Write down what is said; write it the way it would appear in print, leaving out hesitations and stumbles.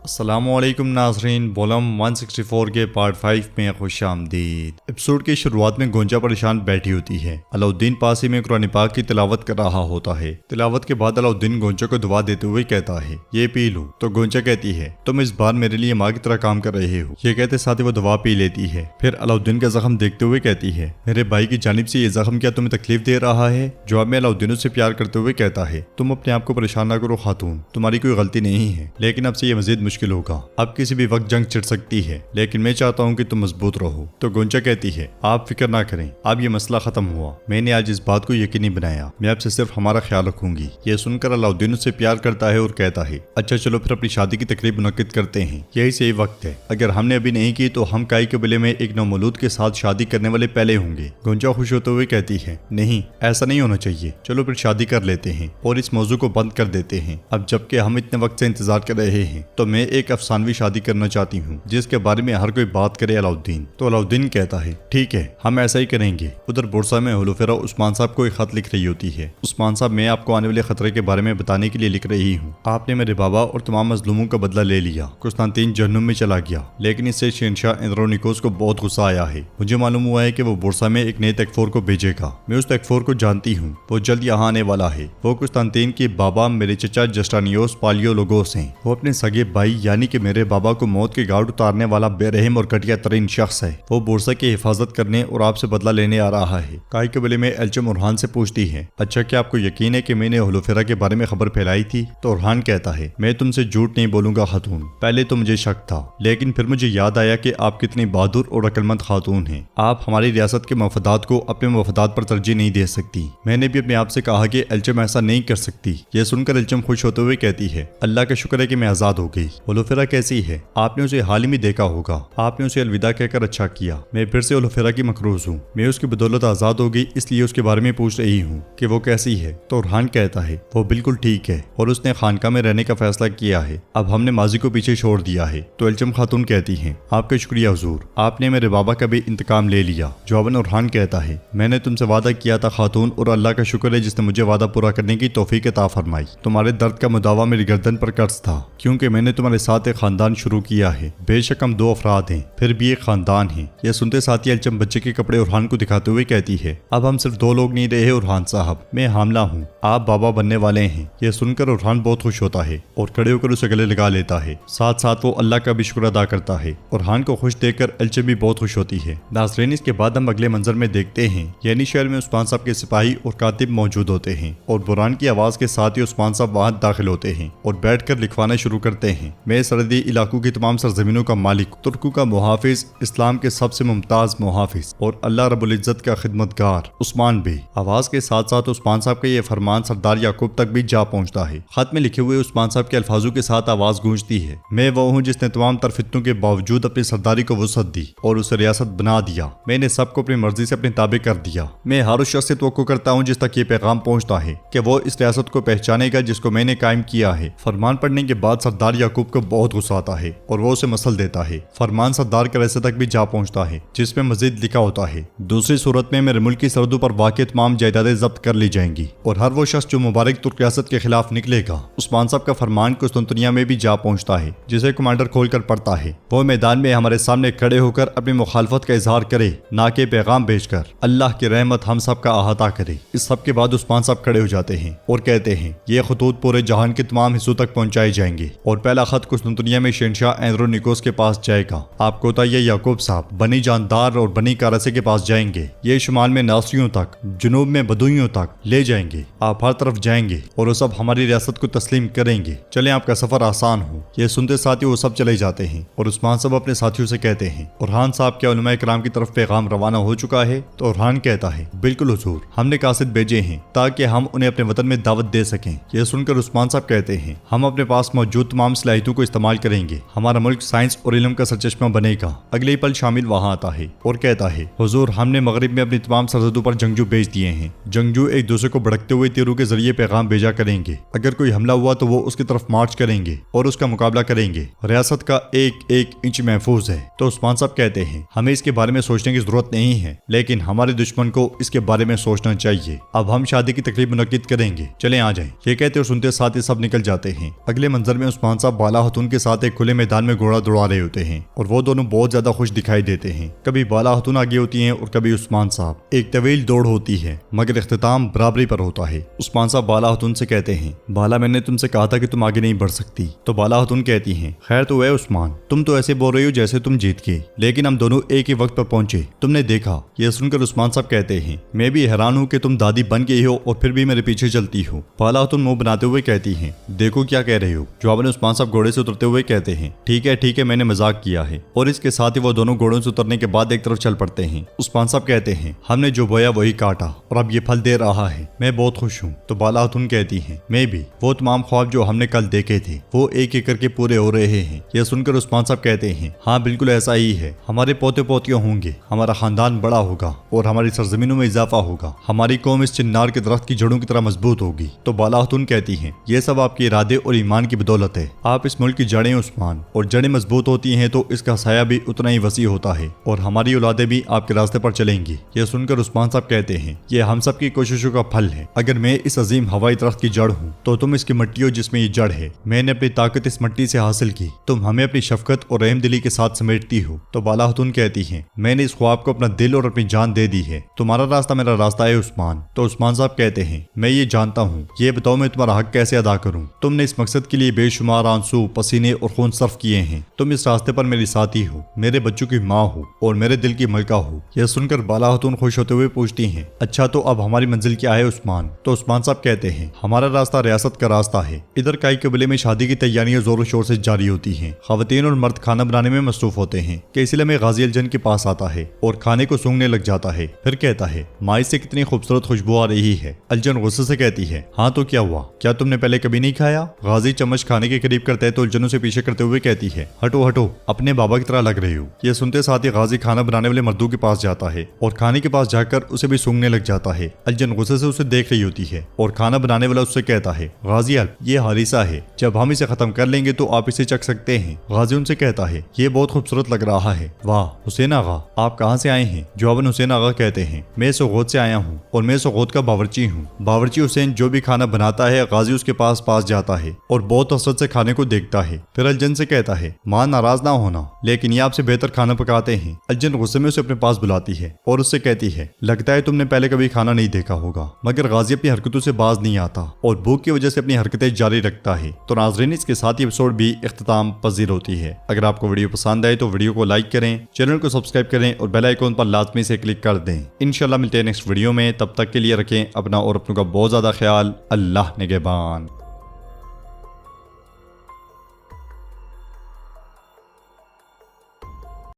السلام علیکم ناظرین، بولم 164 کے پارٹ 5 میں خوش آمدید۔ ایپیسوڈ کی شروعات میں گونجا پریشان بیٹھی ہوتی ہے۔ علاؤالدین پاسی میں قرآن پاک کی تلاوت کر رہا ہوتا ہے۔ تلاوت کے بعد علاؤالدین گونجا کو دعا دیتے ہوئے کہتا ہے یہ پی لو، تو گونجا کہتی ہے تم اس بار میرے لیے ماں کی طرح کام کر رہے ہو۔ یہ کہتے ساتھ ہی وہ دعا پی لیتی ہے۔ پھر علاؤالدین کا زخم دیکھتے ہوئے کہتی ہے میرے بھائی کی جانب سے یہ زخم کیا تمہیں تکلیف دے رہا ہے؟ جواب میں علاؤالدین سے پیار کرتے ہوئے کہتا ہے تم اپنے آپ کو پریشان نہ کرو خاتون، تمہاری کوئی غلطی نہیں ہے، لیکن اب سے یہ مزید مشکل ہوگا۔ اب کسی بھی وقت جنگ چھڑ سکتی ہے، لیکن میں چاہتا ہوں کہ تم مضبوط رہو۔ تو گونجا کہتی ہے آپ فکر نہ کریں، اب یہ مسئلہ ختم ہوا۔ میں نے آج اس بات کو یقینی بنایا، میں اب سے صرف ہمارا خیال رکھوں گی۔ یہ سن کر علاؤالدین اس سے پیار کرتا ہے اور کہتا ہے اچھا چلو پھر اپنی شادی کی تقریب منعقد کرتے ہیں، یہی صحیح وقت ہے۔ اگر ہم نے ابھی نہیں کی تو ہم کائی قبیلے میں ایک نومولود کے ساتھ شادی کرنے والے پہلے ہوں گے۔ گونجا خوش ہوتے ہوئے کہتی ہے نہیں، ایسا نہیں ہونا چاہیے، چلو پھر شادی کر لیتے ہیں اور اس موضوع کو بند کر دیتے ہیں۔ اب جبکہ ہم اتنے وقت سے انتظار کر رہے ہیں تو میں ایک افسانوی شادی کرنا چاہتی ہوں جس کے بارے میں ہر کوئی بات کرے علاؤالدین۔ تو علاؤالدین کہتا ہے ٹھیک ہے، ہم ایسا ہی کریں گے۔ ادھر بورسا میں ہولوفیرا عثمان صاحب کو ایک خط لکھ رہی ہوتی ہے۔ عثمان صاحب میں آپ کو آنے والے خطرے کے بارے میں بتانے کے لیے لکھ رہی ہوں۔ آپ نے میرے بابا اور تمام مظلوموں کا بدلہ لے لیا، قسطنطین جہنم میں چلا گیا، لیکن اس سے شہنشاہ اندرونیکوس کو بہت غصہ آیا ہے۔ مجھے معلوم ہوا ہے کہ وہ بورسا میں ایک نئے تکفور کو بھیجے گا۔ میں اس تکفور کو جانتی ہوں، وہ جلد یہاں آنے والا ہے۔ وہ قسطنطین کے بابا میرے چچا جسٹانیوس پالیولوگوس ہیں۔ وہ اپنے سگے بھائی یعنی کہ میرے بابا کو موت کے گھاٹ اتارنے والا بے رحم اور گھٹیا ترین شخص ہے۔ وہ بورسا کی حفاظت کرنے اور آپ سے بدلہ لینے آ رہا ہے۔ کائی قبیلے میں ایلچم اورحان سے پوچھتی ہے اچھا کیا آپ کو یقین ہے کہ میں نے ہولوفیرا کے بارے میں خبر پھیلائی تھی؟ تو اورحان کہتا ہے میں تم سے جھوٹ نہیں بولوں گا خاتون، پہلے تو مجھے شک تھا، لیکن پھر مجھے یاد آیا کہ آپ کتنی بہادر اور عقلمند خاتون ہیں۔ آپ ہماری ریاست کے مفادات کو اپنے مفادات پر ترجیح نہیں دے سکتی۔ میں نے بھی اپنے آپ سے کہا کہ ایلچم ایسا نہیں کر سکتی۔ یہ سن کر ایلچم خوش ہوتے ہوئے کہتی ہے اللہ کا شکر ہے کہ میں آزاد ہو گئی۔ ہولوفیرا کیسی ہے؟ آپ نے اسے حال ہی میں دیکھا ہوگا، آپ نے اسے الوداع کہہ کر اچھا کیا۔ میں پھر سے ہولوفیرا کی مقروض ہوں، میں اس کی بدولت آزاد ہو گئی، اس لیے اس کے بارے میں پوچھ رہی ہوں کہ وہ کیسی ہے۔ تو اورحان کہتا ہے وہ بالکل ٹھیک ہے اور اس نے خانقاہ میں رہنے کا فیصلہ کیا ہے، اب ہم نے ماضی کو پیچھے چھوڑ دیا ہے۔ تو ایلچم خاتون کہتی ہیں آپ کا شکریہ حضور، آپ نے میرے بابا کا بھی انتقام لے لیا۔ جواباً اورحان کہتا ہے میں نے تم سے وعدہ کیا تھا خاتون، اور اللہ کا شکر ہے جس نے مجھے وعدہ پورا کرنے کی توفیق عطا فرمائی۔ تمہارے درد کا مداوا میری گردن پر قرض تھا، کیونکہ میں نے تمہارے ساتھ ایک خاندان شروع کیا ہے۔ بے شک ہم 2 افراد ہیں، پھر بھی ایک خاندان ہے۔ یہ سنتے ساتھ ہی ایلچم بچے کے کپڑے اورحان کو دکھاتے ہوئے کہتی ہے اب ہم صرف 2 لوگ نہیں رہے اورحان صاحب، میں حاملہ ہوں، آپ بابا بننے والے ہیں۔ یہ سن کر اورحان بہت خوش ہوتا ہے اور کھڑے ہو کر اسے گلے لگا لیتا ہے، ساتھ ساتھ وہ اللہ کا بھی شکر ادا کرتا ہے۔ اورحان کو خوش دیکھ کر ایلچم بھی بہت خوش ہوتی ہے۔ ناظرین اس کے بعد ہم اگلے منظر میں دیکھتے ہیں یعنی شہر میں عثمان صاحب کے سپاہی اور کاتب موجود ہوتے ہیں، اور بوران کی آواز کے ساتھ ہی عثمان صاحب وہاں داخل ہوتے ہیں اور بیٹھ کر لکھوانا شروع کرتے ہیں میں سرحدی علاقوں کی تمام سرزمینوں کا مالک، ترکوں کا محافظ، اسلام کے سب سے ممتاز محافظ اور اللہ رب العزت کا خدمتگار عثمان بے۔ آواز کے ساتھ ساتھ عثمان صاحب کا یہ فرمان سردار یعقوب تک بھی جا پہنچتا ہے۔ خط میں لکھے ہوئے عثمان صاحب کے الفاظوں کے ساتھ آواز گونجتی ہے میں وہ ہوں جس نے تمام تر فتنوں کے باوجود اپنی سرداری کو وسعت دی اور اسے ریاست بنا دیا۔ میں نے سب کو اپنی مرضی سے اپنے تابع کر دیا۔ میں ہر اس شخص سے توقع کرتا ہوں جس تک یہ پیغام پہنچتا ہے کہ وہ اس ریاست کو پہچانے گا جس کو میں نے قائم کیا ہے۔ فرمان پڑھنے کے بعد سردار یعقوب کو بہت غصہ آتا ہے اور وہ اسے مسل دیتا ہے۔ فرمان سردار کے رستے تک بھی جا پہنچتا ہے جس میں مزید لکھا ہوتا ہے دوسری صورت میں میرے ملک کی سرحدوں پر واقع تمام جائیدادیں ضبط کر لی جائیں گی اور ہر وہ شخص جو مبارک ترک ریاست کے خلاف نکلے گا۔ عثمان صاحب کا فرمان قسطنطنیہ میں بھی جا پہنچتا ہے جسے کمانڈر کھول کر پڑھتا ہے وہ میدان میں ہمارے سامنے کھڑے ہو کر اپنی مخالفت کا اظہار کرے نہ کہ پیغام بھیج کر اللہ کی رحمت ہم سب کا احاطہ کرے۔ اس سب کے بعد عثمان صاحب کھڑے ہو جاتے ہیں اور کہتے ہیں یہ خطوط پورے جہان کے تمام حصوں تک پہنچائے جائیں گے اور پہلا خط قسطنطنیہ میں شہنشاہ اندرونیکوس کے پاس جائے گا۔ آپ کو یہ یعقوب صاحب بنی جاندار اور بنی کارسے کے پاس جائیں گے، یہ شمال میں ناصریوں تک، جنوب میں بدوئیوں تک لے جائیں گے، آپ ہر طرف جائیں گے اور وہ سب ہماری ریاست کو تسلیم کریں گے، چلیں آپ کا سفر آسان ہو۔ یہ سنتے ساتھ ہی وہ سب چلے جاتے ہیں اور عثمان صاحب اپنے ساتھیوں سے کہتے ہیں اورحان صاحب کے علماء کرام کی طرف پیغام روانہ ہو چکا ہے؟ تو اورحان کہتا ہے بالکل حضور، ہم نے قاصد بھیجے ہیں تاکہ ہم انہیں اپنے وطن میں دعوت دے سکیں۔ یہ سن کر عثمان صاحب کہتے ہیں ہم اپنے پاس موجود تمام صلاحیتوں کو استعمال کریں گے، ہمارا ملک سائنس اور علم کا سرچشمہ بنے گا۔ اگلے ہی پل شامل وہاں آتا ہے اور کہتا ہے حضور ہم نے مغرب میں اپنی تمام سرحدوں پر جنگجو بھیج دیے ہیں، جنگجو ایک دوسرے کو بھڑکتے ہوئے تیروں کے ذریعے پیغام بھیجا کریں گے، اگر کوئی حملہ ہوا تو وہ اس کی طرف مارچ کریں گے اور اس کا مقابلہ کریں گے، ریاست کا ایک ایک انچ محفوظ ہے۔ تو عثمان صاحب کہتے ہیں ہمیں اس کے بارے میں سوچنے کی ضرورت نہیں ہے، لیکن ہمارے دشمن کو اس کے بارے میں سوچنا چاہیے۔ اب ہم شادی کی تقریب منعقد کریں گے، چلیں آ جائیں۔ یہ کہتے اور سنتے ساتھ ہی سب نکل جاتے ہیں۔ اگلے منظر میں عثمان صاحب بالا خاتون کے ساتھ ایک کھلے میدان میں گھوڑا دوڑا رہے ہوتے ہیں اور وہ دونوں بہت زیادہ خوش دکھائی دیتے ہیں۔ کبھی بالا خاتون آگے ہوتی ہیں اور کبھی عثمان صاحب۔ ایک طویل دوڑ ہوتی ہے مگر اختتام برابری پر ہوتا ہے۔ عثمان صاحب بالا خاتون سے کہتے ہیں، بالا میں نے تم سے کہا تھا کہ تم آگے نہیں بڑھ سکتی۔ تو بالا خاتون کہتی ہیں، خیر تو ہے عثمان، تم تو ایسے بول رہی ہو جیسے تم جیت گئے، لیکن ہم دونوں ایک ہی وقت پر پہنچے، تم نے دیکھا۔ یہ سن کر عثمان صاحب کہتے ہیں، میں بھی حیران ہوں کہ تم دادی بن گئی ہو اور پھر بھی میرے پیچھے چلتی ہو۔ بالا خاتون منہ بناتے ہوئے کہتی ہیں، دیکھو کیا کہہ رہے ہو۔ جواباً عثمان صاحب گھوڑے سے اترتے ہوئے کہتے ہیں، ٹھیک ہے میں نے مذاق کیا ہے، اور اس کے ساتھ ہی وہ دونوں گھوڑوں سے اترنے کے بعد ایک طرف چل پڑتے ہیں۔ عثمان صاحب کہتے ہیں، ہم نے جو بویا وہی کاٹا اور اب یہ پھل دے رہا ہے، میں بہت خوش ہوں۔ تو بالا خاتون کہتی ہیں، میں بھی، وہ تمام خواب جو ہم نے کل دیکھے تھے وہ ایک ایک کر کے پورے ہو رہے ہیں۔ یہ سن کر عثمان صاحب کہتے ہیں، ہاں بالکل ایسا ہی ہے، ہمارے پوتے پوتیاں ہوں گے، ہمارا خاندان بڑا ہوگا اور ہماری سرزمینوں میں اضافہ ہوگا، ہماری قوم اس چنار کے درخت کی جڑوں کی طرح مضبوط ہوگی۔ تو بالا خاتون کہتی ہیں، یہ سب آپ کے ارادے اور ایمان کی بدولت ہے، آپ اس ملک کی جڑیں عثمان، اور جڑیں مضبوط ہوتی ہیں تو اس کا سایہ بھی اتنا ہی وسیع ہوتا ہے اور ہماری اولادیں بھی آپ کے راستے پر چلیں گی۔ یہ سن کر عثمان صاحب کہتے ہیں، یہ ہم سب کی کوششوں کا پھل ہے، اگر میں اس عظیم ہوائی درخت کی جڑ ہوں تو تم اس کی مٹی ہو جس میں یہ جڑ ہے، میں نے اپنی طاقت اس مٹی سے حاصل کی، تم ہمیں اپنی شفقت اور رحم دلی کے ساتھ سمیٹتی ہو۔ تو بالا خاتون کہتی ہیں، میں نے اس خواب کو اپنا دل اور اپنی جان دے دی ہے، تمہارا راستہ میرا راستہ ہے عثمان۔ تو عثمان صاحب کہتے ہیں، میں یہ جانتا ہوں، یہ بتاؤ میں تمہارا حق کیسے ادا کروں؟ تم نے اس مقصد کے لیے بے شمار آنسو، پسینے اور خون صرف کیے ہیں، تم اس راستے پر میری ساتھی ہو، میرے بچوں کی ماں ہو اور میرے دل کی ملکہ ہو۔ یہ سن کر بالا خاتون خوش ہوتے ہوئے پوچھتی ہیں، اچھا تو اب ہماری منزل کیا ہے عثمان؟ تو عثمان صاحب کہتے ہیں، ہمارا راستہ ریاست کا راستہ ہے، ادھر کائی قبیلے میں شادی کی تیاریاں زور و شور سے جاری ہوتی ہیں، خواتین اور مرد کھانا بنانے میں مصروف ہوتے ہیں کہ اس لیے میں غازی الجن کے پاس آتا ہے اور کھانے کو سونگنے لگ جاتا ہے، پھر کہتا ہے، مائی سے کتنی خوبصورت خوشبو آ رہی ہے۔ الجن غصے سے کہتی ہے، ہاں تو کیا ہوا، کیا تم نے پہلے کبھی نہیں کھایا؟ غازی چمچ کھانے کے قریب کرتا ہے تو الجنوں سے پیچھے کرتے ہوئے کہتی ہے، ہٹو ہٹو، اپنے بابا کی طرح لگ رہے ہو۔ یہ سنتے ساتھ ہی غازی کھانا بنانے والے مردوں کے پاس جاتا ہے اور کھانے کے پاس جا کر اسے بھی سونگنے لگ جاتا ہے۔ الجن غصے سے اسے دیکھ رہی ہوتی ہے اور کھانا بنانے والا اس سے کہتا ہے، غازی یہ ہاریسہ ہے، جب ہم اسے ختم کر لیں گے تو آپ اسے چکھ سکتے ہیں۔ غازی ان سے کہتا ہے، یہ بہت خوبصورت لگ رہا ہے، واہ حسین آغا، آپ کہاں سے آئے ہیں؟ جواباً حسین آغا کہتے ہیں، میں سوغوت سے آیا ہوں اور میں سوغوت کا باورچی ہوں۔ باورچی حسین جو بھی کھانا بناتا ہے غازی اس کے پاس جاتا ہے اور بہت حسرت سے کھانے کو دیکھتا ہے، پھر الجن سے کہتا ہے، ماں ناراض نہ ہونا، لیکن یہ آپ سے بہتر کھانا پکاتے ہیں۔ الجن غصے میں اسے اپنے پاس بلاتی ہے اور اس سے کہتی ہے، لگتا ہے تم نے پہلے کبھی کھانا نہیں دیکھا ہوگا، مگر غازی اپنی حرکتوں سے باز نہیں آتا اور بھوک کی وجہ سے اپنی حرکتیں جاری رکھتا ہے۔ تو ناظرین، اس کے ساتھ یہ ایپیسوڈ بھی اختتام پذیر ہوتی ہے۔ اگر آپ کو ویڈیو پسند آئے تو ویڈیو کو لائک کریں، چینل کو سبسکرائب کریں اور بیل آئیکن پر لازمی سے کلک کر دیں۔ انشاءاللہ ملتے ہیں نیکسٹ ویڈیو میں، تب تک کے لیے رکھیں اپنا اور اپنوں کا بہت زیادہ خیال۔ اللہ نگہبان۔